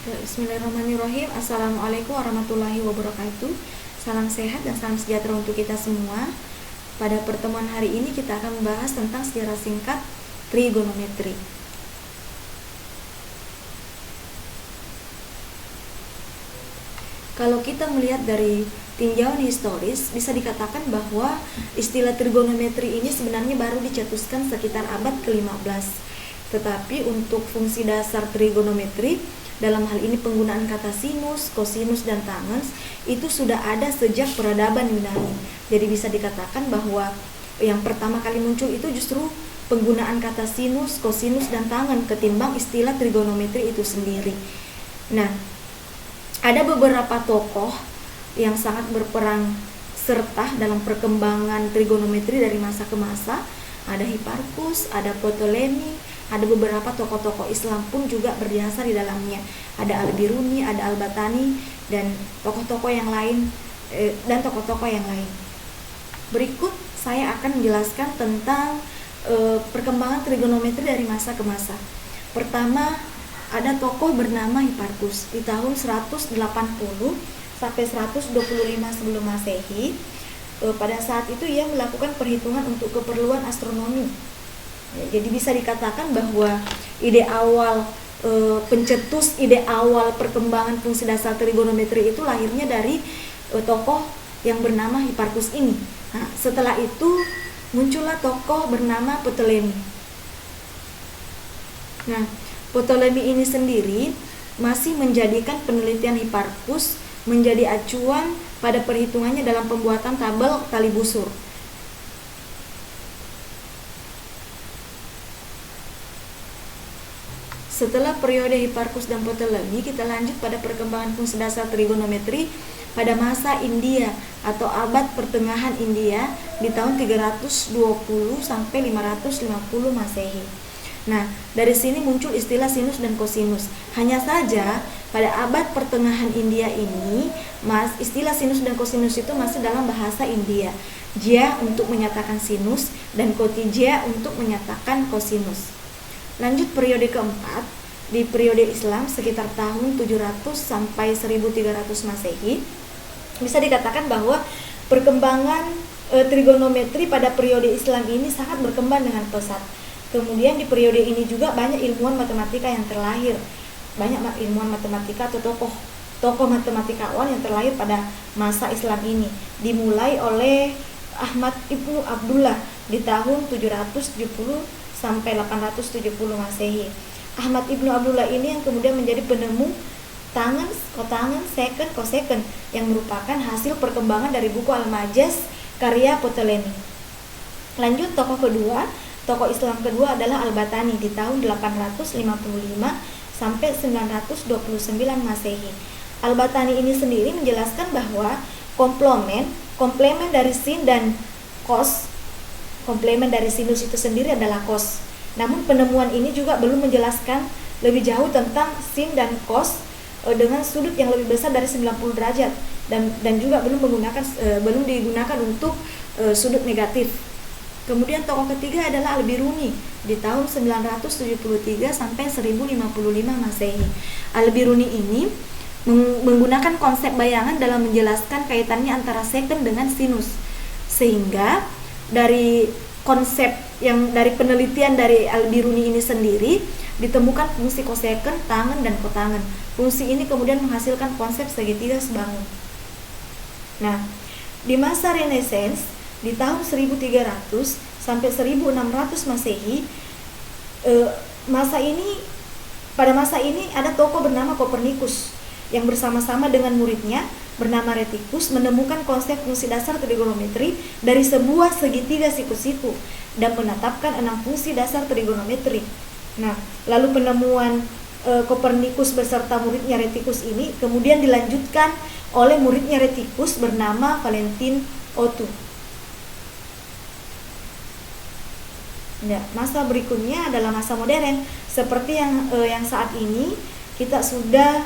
Bismillahirrahmanirrahim. Assalamualaikum warahmatullahi wabarakatuh. Salam sehat dan salam sejahtera untuk kita semua. Pada pertemuan hari ini kita akan membahas tentang sejarah singkat trigonometri. Kalau kita melihat dari tinjauan historis, bisa dikatakan bahwa istilah trigonometri ini sebenarnya baru dicetuskan sekitar abad ke-15. Tetapi untuk fungsi dasar trigonometri, dalam hal ini penggunaan kata sinus, kosinus, dan tangens, itu sudah ada sejak peradaban Yunani. Jadi bisa dikatakan bahwa yang pertama kali muncul itu justru penggunaan kata sinus, kosinus, dan tangen ketimbang istilah trigonometri itu sendiri. Nah, ada beberapa tokoh yang sangat berperan serta dalam perkembangan trigonometri dari masa ke masa. Ada Hipparchus, ada Ptolemy, ada beberapa tokoh-tokoh Islam pun juga berjasa di dalamnya. Ada Al-Biruni, ada Al-Batani, dan tokoh-tokoh yang lain Berikut saya akan menjelaskan tentang perkembangan trigonometri dari masa ke masa. Pertama, ada tokoh bernama Hipparchus di tahun 180 sampai 125 sebelum Masehi. Pada saat itu ia melakukan perhitungan untuk keperluan astronomi. Jadi bisa dikatakan bahwa ide awal ide awal perkembangan fungsi dasar trigonometri itu lahirnya dari tokoh yang bernama Hipparchus ini. Nah, setelah itu muncullah tokoh bernama Ptolemy. Nah, Ptolemy ini sendiri masih menjadikan penelitian Hipparchus menjadi acuan pada perhitungannya dalam pembuatan tabel tali busur. Setelah periode Hipparchus dan Ptolemy, kita lanjut pada perkembangan fungsi dasar trigonometri pada masa India atau abad pertengahan India di tahun 320 sampai 550 Masehi. Nah, dari sini muncul istilah sinus dan kosinus. Hanya saja pada abad pertengahan India ini, istilah sinus dan kosinus itu masih dalam bahasa India. Jia untuk menyatakan sinus dan kotijia untuk menyatakan kosinus. Lanjut periode keempat, di periode Islam sekitar tahun 700 sampai 1300 Masehi, bisa dikatakan bahwa perkembangan trigonometri pada periode Islam ini sangat berkembang dengan pesat. Kemudian di periode ini juga banyak ilmuwan matematika yang terlahir. Banyak ilmuwan matematika atau tokoh matematikawan yang terlahir pada masa Islam ini. Dimulai oleh Ahmad Ibnu Abdullah di tahun 770 sampai 870 Masehi. Ahmad Ibnu Abdullah ini yang kemudian menjadi penemu tangens, kotangens, seken, koseken yang merupakan hasil perkembangan dari buku Al-Majaz karya Ptolemy. Lanjut tokoh Islam kedua adalah Al-Batani di tahun 855 sampai 929 Masehi. Al-Batani ini sendiri menjelaskan bahwa komplemen dari sin dan cos, komplemen dari sinus itu sendiri adalah cos. Namun penemuan ini juga belum menjelaskan lebih jauh tentang sin dan cos dengan sudut yang lebih besar dari 90 derajat dan juga belum digunakan untuk sudut negatif. Kemudian tokoh ketiga adalah Al-Biruni di tahun 973 sampai 1055 Masehi. Al-Biruni ini menggunakan konsep bayangan dalam menjelaskan kaitannya antara seken dengan sinus. Sehingga dari konsep yang dari penelitian dari Al-Biruni ini sendiri ditemukan fungsi koseken, tangen, dan kotangen. Fungsi ini kemudian menghasilkan konsep segitiga sebangun. Nah, di masa Renaissance di tahun 1300 sampai 1600 Masehi, pada masa ini ada tokoh bernama Kopernikus yang bersama-sama dengan muridnya bernama Rheticus menemukan konsep fungsi dasar trigonometri dari sebuah segitiga siku-siku dan menetapkan 6 fungsi dasar trigonometri. Nah, lalu penemuan Kopernikus beserta muridnya Rheticus ini kemudian dilanjutkan oleh muridnya Rheticus bernama Valentin Otto. Ya, masa berikutnya adalah masa modern. Seperti yang saat ini kita sudah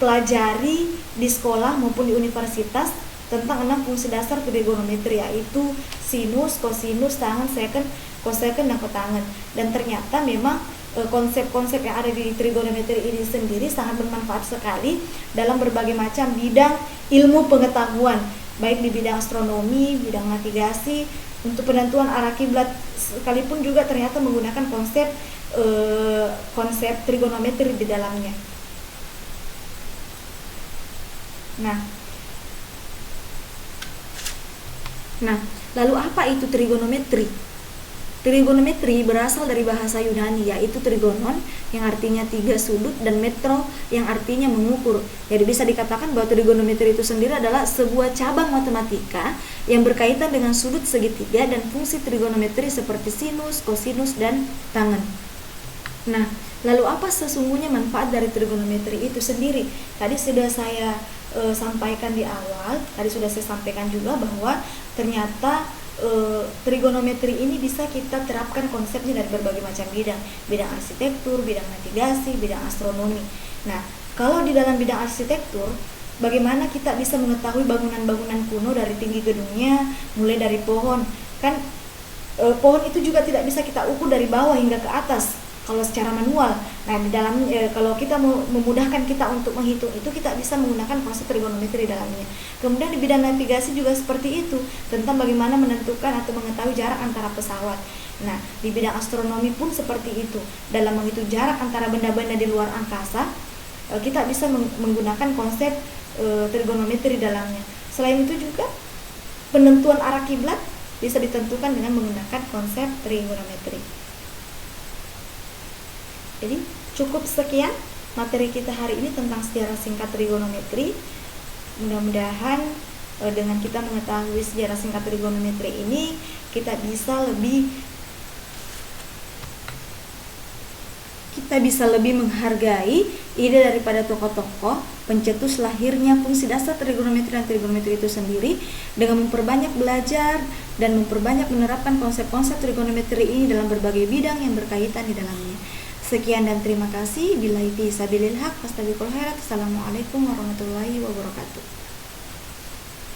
pelajari di sekolah maupun di universitas tentang 6 fungsi dasar trigonometri, yaitu sinus, kosinus, tangens, seken, koseken, dan kotangen. Dan ternyata memang konsep-konsep yang ada di trigonometri ini sendiri sangat bermanfaat sekali dalam berbagai macam bidang ilmu pengetahuan, baik di bidang astronomi, bidang navigasi, untuk penentuan arah kiblat sekalipun juga ternyata menggunakan konsep trigonometri di dalamnya. Nah, lalu apa itu trigonometri? Trigonometri berasal dari bahasa Yunani, yaitu trigonon yang artinya 3 sudut dan metro yang artinya mengukur. Jadi bisa dikatakan bahwa trigonometri itu sendiri adalah sebuah cabang matematika yang berkaitan dengan sudut segitiga dan fungsi trigonometri seperti sinus, kosinus, dan tangen. Nah, lalu apa sesungguhnya manfaat dari trigonometri itu sendiri? Tadi sudah saya sampaikan di awal, tadi sudah saya sampaikan juga bahwa ternyata trigonometri ini bisa kita terapkan konsepnya dari berbagai macam bidang arsitektur, bidang navigasi, bidang astronomi. Nah, kalau di dalam bidang arsitektur, bagaimana kita bisa mengetahui bangunan-bangunan kuno dari tinggi gedungnya, mulai dari pohon. Kan pohon itu juga tidak bisa kita ukur dari bawah hingga ke atas kalau secara manual. Nah, di dalam kalau kita mau memudahkan kita untuk menghitung itu, kita bisa menggunakan konsep trigonometri dalamnya. Kemudian di bidang navigasi juga seperti itu, tentang bagaimana menentukan atau mengetahui jarak antara pesawat. Nah, di bidang astronomi pun seperti itu. Dalam menghitung jarak antara benda-benda di luar angkasa, kita bisa menggunakan konsep trigonometri dalamnya. Selain itu juga penentuan arah kiblat bisa ditentukan dengan menggunakan konsep trigonometri. Jadi cukup sekian materi kita hari ini tentang sejarah singkat trigonometri. Mudah-mudahan dengan kita mengetahui sejarah singkat trigonometri ini, kita bisa lebih menghargai ide daripada tokoh-tokoh pencetus lahirnya fungsi dasar trigonometri dan trigonometri itu sendiri, dengan memperbanyak belajar dan memperbanyak menerapkan konsep-konsep trigonometri ini dalam berbagai bidang yang berkaitan di dalamnya. Sekian dan terima kasih. Billahi fi sabilil haq, fastabiqul khairat. Assalamualaikum warahmatullahi wabarakatuh.